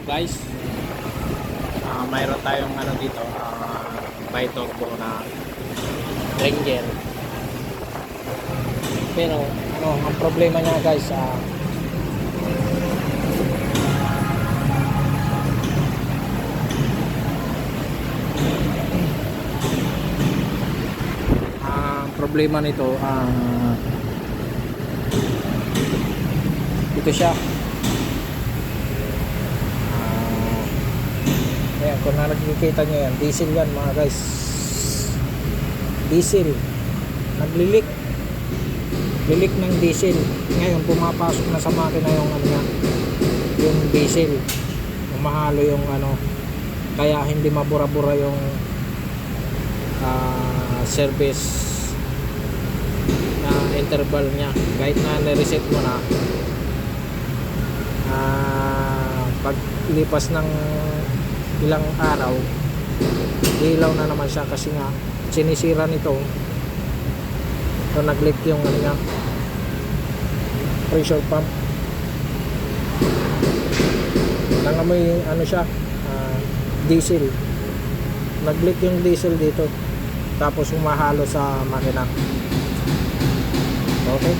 guys, mayroon tayong ano dito, bi-turbo na Ranger. Pero ano, ang problema niya guys, ang problema nito, ito siya. Ayan, kung nakikita nyo yan, diesel yan mga guys, diesel, naglilik, lilik ng diesel. Ngayon pumapasok na sa makina yung ano yan, yung diesel, umahalo yung ano, kaya hindi mabura-bura yung service na interval nya. Kahit na nireset mo na, paglipas ng ilang araw, ilaw na naman siya kasi nga sinisira nito. So nag-leak yung ano niya, pressure pump. Nangamoy ano siya, diesel. Nag-leak yung diesel dito, tapos humahalo sa makina. Okay.